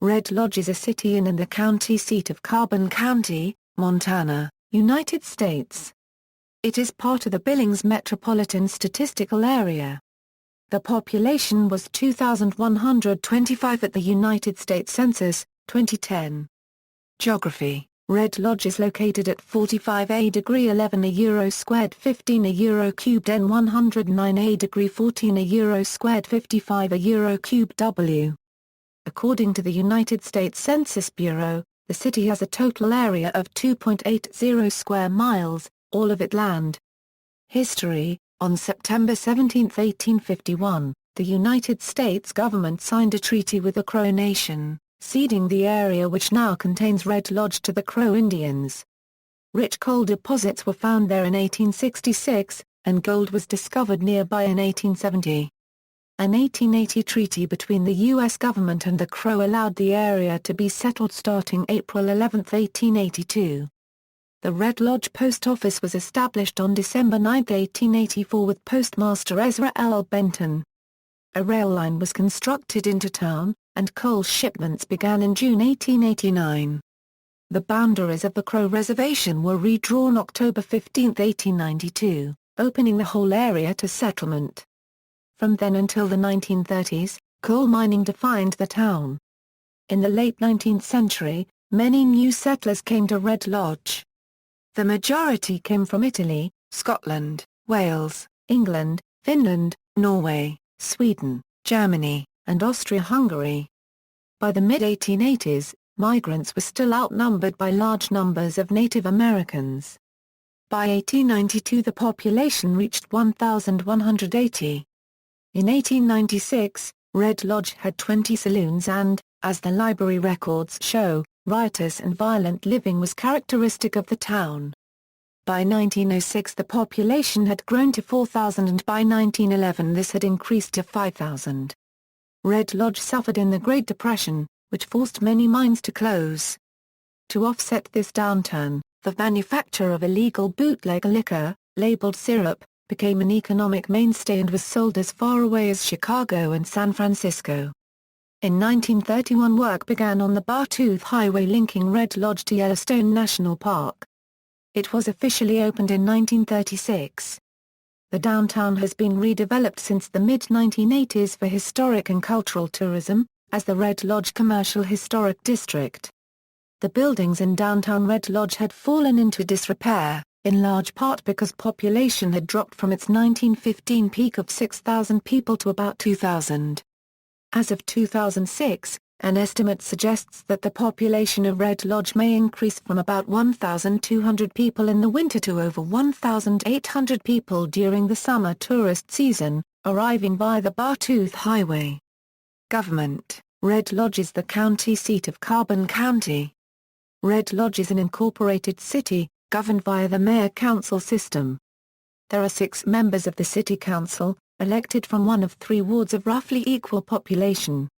Red Lodge is a city in and the county seat of Carbon County, Montana, United States. It is part of the Billings Metropolitan Statistical Area. The population was 2,125 at the United States Census, 2010. Geography: Red Lodge is located at 45 degree 11 euro squared 15 euro cubed N 109 degree 14 euro squared 55 euro cubed W. According to the United States Census Bureau, the city has a total area of 2.80 square miles, all of it land. History: On September 17, 1851, the United States government signed a treaty with the Crow Nation, ceding the area which now contains Red Lodge to the Crow Indians. Rich coal deposits were found there in 1866, and gold was discovered nearby in 1870. An 1880 treaty between the U.S. government and the Crow allowed the area to be settled starting April 11, 1882. The Red Lodge Post Office was established on December 9, 1884 with Postmaster Ezra L. Benton. A rail line was constructed into town, and coal shipments began in June 1889. The boundaries of the Crow Reservation were redrawn October 15, 1892, opening the whole area to settlement. From then until the 1930s, coal mining defined the town. In the late 19th century, many new settlers came to Red Lodge. The majority came from Italy, Scotland, Wales, England, Finland, Norway, Sweden, Germany, and Austria-Hungary. By the mid-1880s, migrants were still outnumbered by large numbers of Native Americans. By 1892 the population reached 1,180. In 1896, Red Lodge had 20 saloons and, as the library records show, riotous and violent living was characteristic of the town. By 1906 the population had grown to 4,000 and by 1911 this had increased to 5,000. Red Lodge suffered in the Great Depression, which forced many mines to close. To offset this downturn, the manufacture of illegal bootleg liquor, labeled syrup, became an economic mainstay and was sold as far away as Chicago and San Francisco. In 1931 work began on the Bartooth Highway linking Red Lodge to Yellowstone National Park. It was officially opened in 1936. The downtown has been redeveloped since the mid-1980s for historic and cultural tourism, as the Red Lodge Commercial Historic District. The buildings in downtown Red Lodge had fallen into disrepair, in large part because population had dropped from its 1915 peak of 6,000 people to about 2,000. As of 2006, an estimate suggests that the population of Red Lodge may increase from about 1,200 people in the winter to over 1,800 people during the summer tourist season, arriving via the Bartooth Highway. Government: Red Lodge is the county seat of Carbon County. Red Lodge is an incorporated city, governed via the mayor-council system. There are 6 members of the city council, elected from one of 3 wards of roughly equal population.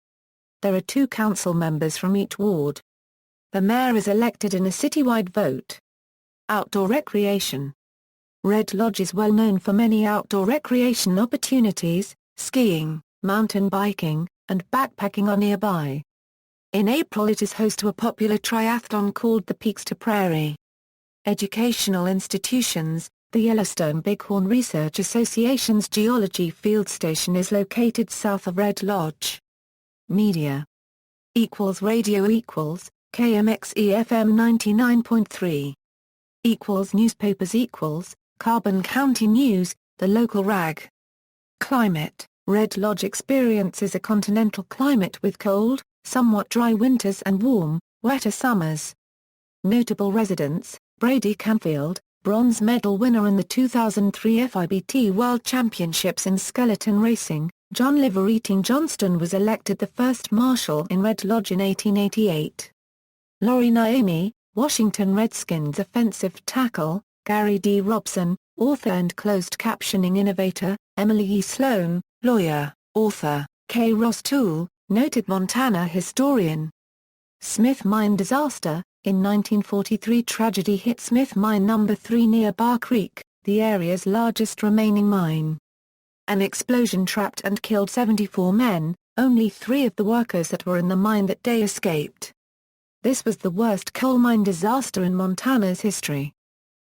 There are 2 council members from each ward. The mayor is elected in a citywide vote. Outdoor recreation: Red Lodge is well known for many outdoor recreation opportunities. Skiing, mountain biking, and backpacking are nearby. In April it is host to a popular triathlon called the Peaks to Prairie. Educational institutions: the Yellowstone Bighorn Research Association's Geology Field Station is located south of Red Lodge. Media Radio KMXE-FM 99.3 Newspapers Carbon County News, the local rag. Climate: Red Lodge experiences a continental climate with cold, somewhat dry winters and warm, wetter summers. Notable residents: Brady Canfield, bronze medal winner in the 2003 FIBT World Championships in skeleton racing. John Liver-Eating Johnston was elected the first marshal in Red Lodge in 1888. Lori Naomi, Washington Redskins offensive tackle. Gary D. Robson, author and closed captioning innovator. Emily E. Sloan, lawyer, author. K. Ross Toole, noted Montana historian. Smith Mine disaster: in 1943 tragedy hit Smith Mine No. 3 near Bar Creek, the area's largest remaining mine. An explosion trapped and killed 74 men, Only 3 of the workers that were in the mine that day escaped. This was the worst coal mine disaster in Montana's history.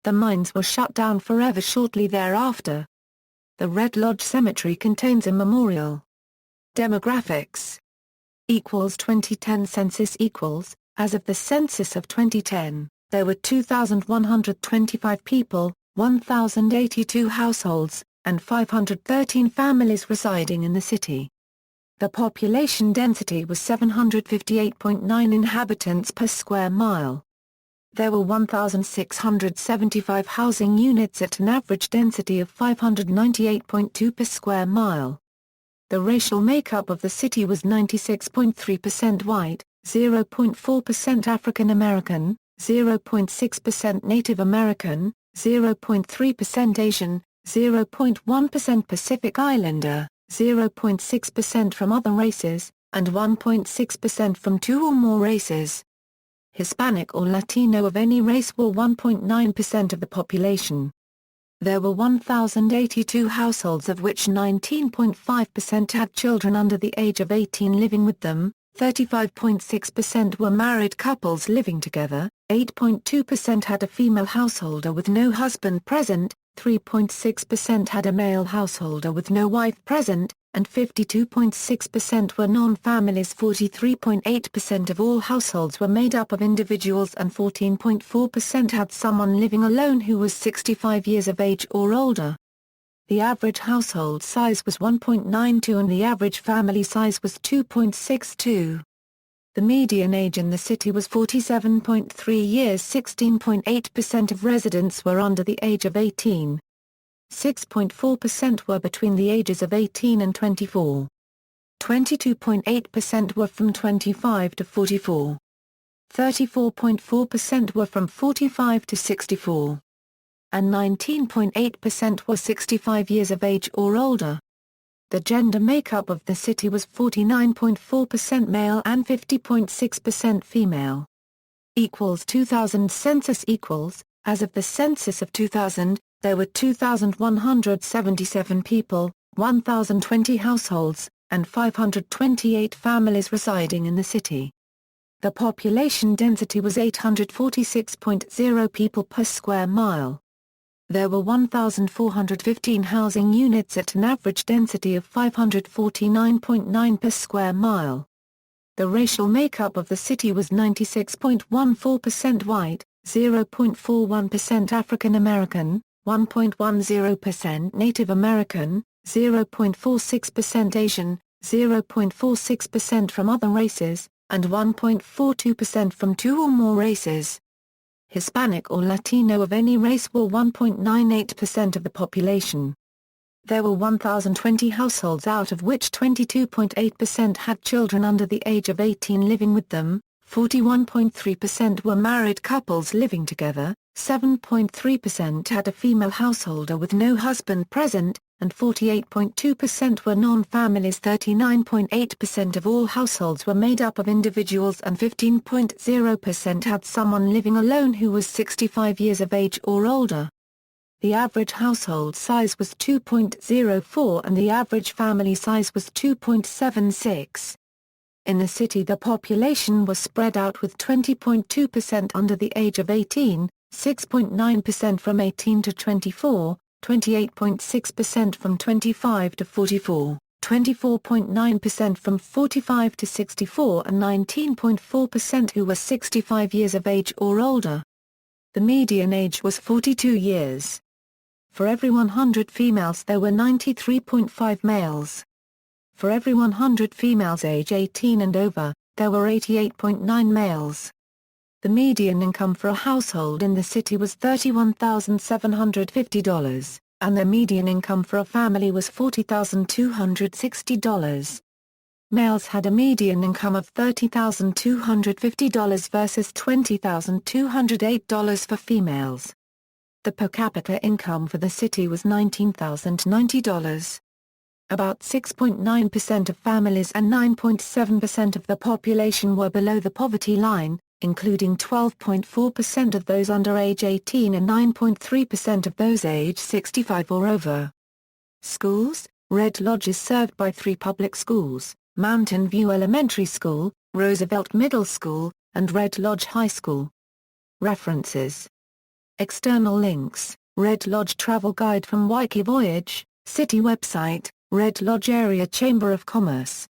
The mines were shut down forever shortly thereafter. The Red Lodge Cemetery contains a memorial. Demographics. 2010 census equals, as of the census of 2010, there were 2,125 people, 1,082 households, and 513 families residing in the city. The population density was 758.9 inhabitants per square mile. There were 1,675 housing units at an average density of 598.2 per square mile. The racial makeup of the city was 96.3% white, 0.4% African American, 0.6% Native American, 0.3% Asian, 0.1% Pacific Islander, 0.6% from other races, and 1.6% from 2 or more races. Hispanic or Latino of any race were 1.9% of the population. There were 1,082 households of which 19.5% had children under the age of 18 living with them, 35.6% were married couples living together, 8.2% had a female householder with no husband present, 3.6% had a male householder with no wife present, and 52.6% were non-families. 43.8% of all households were made up of individuals and 14.4% had someone living alone who was 65 years of age or older. The average household size was 1.92 and the average family size was 2.62. The median age in the city was 47.3 years. 16.8% of residents were under the age of 18. 6.4% were between the ages of 18 and 24. 22.8% were from 25 to 44. 34.4% were from 45 to 64. And 19.8% were 65 years of age or older. The gender makeup of the city was 49.4% male and 50.6% female. 2000 census equals, as of the census of 2000, there were 2,177 people, 1,020 households, and 528 families residing in the city. The population density was 846.0 people per square mile. There were 1,415 housing units at an average density of 549.9 per square mile. The racial makeup of the city was 96.14% white, 0.41% African American, 1.10% Native American, 0.46% Asian, 0.46% from other races, and 1.42% from 2 or more races. Hispanic or Latino of any race were 1.98% of the population. There were 1,020 households out of which 22.8% had children under the age of 18 living with them, 41.3% were married couples living together, 7.3% had a female householder with no husband present, and 48.2% were non-families. 39.8% of all households were made up of individuals and 15.0% had someone living alone who was 65 years of age or older. The average household size was 2.04 and the average family size was 2.76. In the city the population was spread out with 20.2% under the age of 18, 6.9% from 18 to 24, 28.6% from 25 to 44, 24.9% from 45 to 64 and 19.4% who were 65 years of age or older. The median age was 42 years. For every 100 females there were 93.5 males. For every 100 females age 18 and over, there were 88.9 males. The median income for a household in the city was $31,750, and the median income for a family was $40,260. Males had a median income of $30,250 versus $20,208 for females. The per capita income for the city was $19,090. About 6.9% of families and 9.7% of the population were below the poverty line, including 12.4% of those under age 18 and 9.3% of those age 65 or over. Schools: Red Lodge is served by 3 public schools, Mountain View Elementary School, Roosevelt Middle School, and Red Lodge High School. References. External links: Red Lodge Travel Guide from Waikiki Voyage, City website, Red Lodge Area Chamber of Commerce.